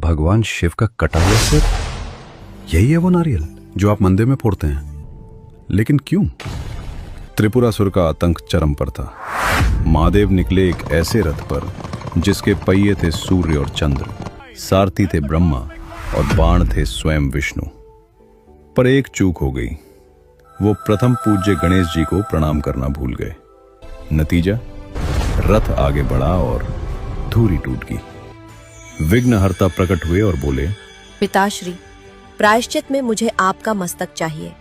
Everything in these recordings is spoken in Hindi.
भगवान शिव का कटा हुआ सिर, यही है वो नारियल जो आप मंदिर में फोड़ते हैं। लेकिन क्यों? त्रिपुरासुर का आतंक चरम पर था। महादेव निकले एक ऐसे रथ पर जिसके पहिए थे सूर्य और चंद्र, सारथी थे ब्रह्मा और बाण थे स्वयं विष्णु। पर एक चूक हो गई, वो प्रथम पूज्य गणेश जी को प्रणाम करना भूल गए। नतीजा, रथ आगे बढ़ा और धूरी टूट गई। विघ्नहर्ता प्रकट हुए और बोले, पिताश्री, प्रायश्चित में मुझे आपका मस्तक चाहिए।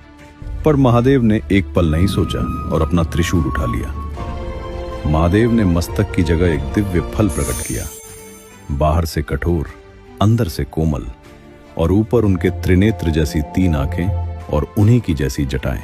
पर महादेव ने एक पल नहीं सोचा और अपना त्रिशूल उठा लिया। महादेव ने मस्तक की जगह एक दिव्य फल प्रकट किया, बाहर से कठोर, अंदर से कोमल, और ऊपर उनके त्रिनेत्र जैसी 3 आंखें और उन्हीं की जैसी जटाएं।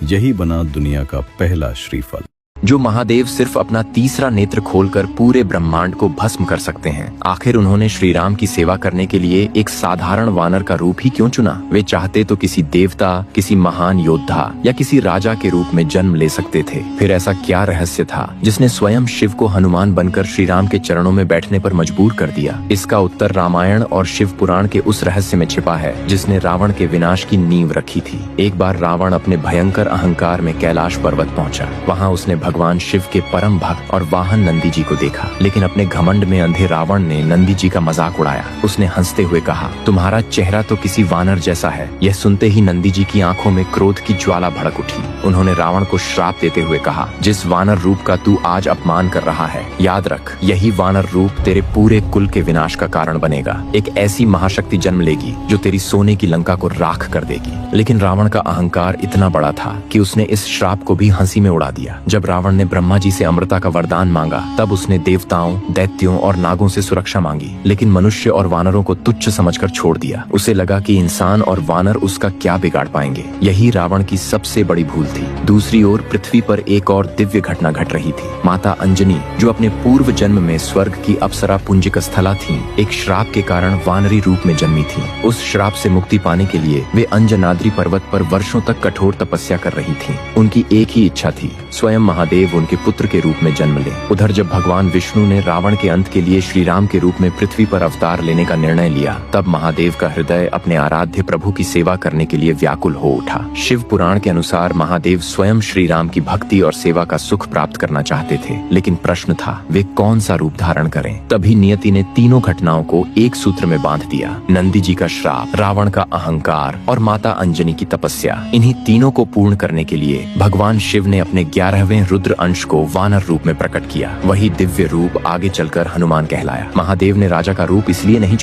यही बना दुनिया का पहला श्रीफल। जो महादेव सिर्फ अपना तीसरा नेत्र खोलकर पूरे ब्रह्मांड को भस्म कर सकते हैं। आखिर उन्होंने श्री राम की सेवा करने के लिए एक साधारण वानर का रूप ही क्यों चुना? वे चाहते तो किसी देवता, किसी महान योद्धा या किसी राजा के रूप में जन्म ले सकते थे। फिर ऐसा क्या रहस्य था जिसने स्वयं शिव को हनुमान बनकर श्री राम के चरणों में बैठने पर मजबूर कर दिया? इसका उत्तर रामायण और शिव पुराण के उस रहस्य में छिपा है जिसने रावण के विनाश की नींव रखी थी। एक बार रावण अपने भयंकर अहंकार में कैलाश पर्वत पहुंचा। वहां उसने भगवान शिव के परम भक्त और वाहन नंदी जी को देखा, लेकिन अपने घमंड में अंधे रावण ने नंदी जी का मजाक उड़ाया। उसने हंसते हुए कहा, तुम्हारा चेहरा तो किसी वानर जैसा है। यह सुनते ही नंदी जी की आंखों में क्रोध की ज्वाला भड़क उठी। उन्होंने रावण को श्राप देते हुए कहा, जिस वानर रूप का तू आज अपमान कर रहा है, याद रख, यही वानर रूप तेरे पूरे कुल के विनाश का कारण बनेगा। एक ऐसी महाशक्ति जन्म लेगी जो तेरी सोने की लंका को राख कर देगी। लेकिन रावण का अहंकार इतना बड़ा था कि उसने इस श्राप को भी हंसी में उड़ा दिया। जब रावण ने ब्रह्मा जी से अमृता का वरदान मांगा, तब उसने देवताओं, दैत्यों और नागों से सुरक्षा मांगी, लेकिन मनुष्य और वानरों को तुच्छ समझकर छोड़ दिया। उसे लगा कि इंसान और वानर उसका क्या बिगाड़ पाएंगे। यही रावण की सबसे बड़ी भूल थी। दूसरी ओर पृथ्वी पर एक और दिव्य घटना घट रही थी। माता अंजनी, जो अपने पूर्व जन्म में स्वर्ग की अप्सरा पुंजिक स्थला थी, एक श्राप के कारण वानरी रूप में जन्मी थी। उस श्राप से मुक्ति पाने के लिए वे अंजनाद्री पर्वत पर वर्षों तक कठोर तपस्या कर रही थी। उनकी एक ही इच्छा थी, स्वयं महादेव उनके पुत्र के रूप में जन्म ले। उधर जब भगवान विष्णु ने रावण के अंत के लिए श्री राम के रूप में पृथ्वी पर अवतार लेने का निर्णय लिया, तब महादेव का हृदय अपने आराध्य प्रभु की सेवा करने के लिए व्याकुल हो उठा। शिव पुराण के अनुसार महादेव स्वयं श्री राम की भक्ति और सेवा का सुख प्राप्त करना चाहते थे, लेकिन प्रश्न था, वे कौन सा रूप धारण करें? तभी नियति ने तीनों घटनाओं को एक सूत्र में बांध दिया। नंदी जी का श्राप, रावण का अहंकार और माता अंजनी की तपस्या। इन्हीं तीनों को पूर्ण करने के लिए भगवान शिव ने अपने 11वें रुद्र अंश को वानर रूप में प्रकट किया। वही दिव्य रूप आगे चलकर हनुमान कहलाया। महादेव ने राजा का रूप इसलिए नहीं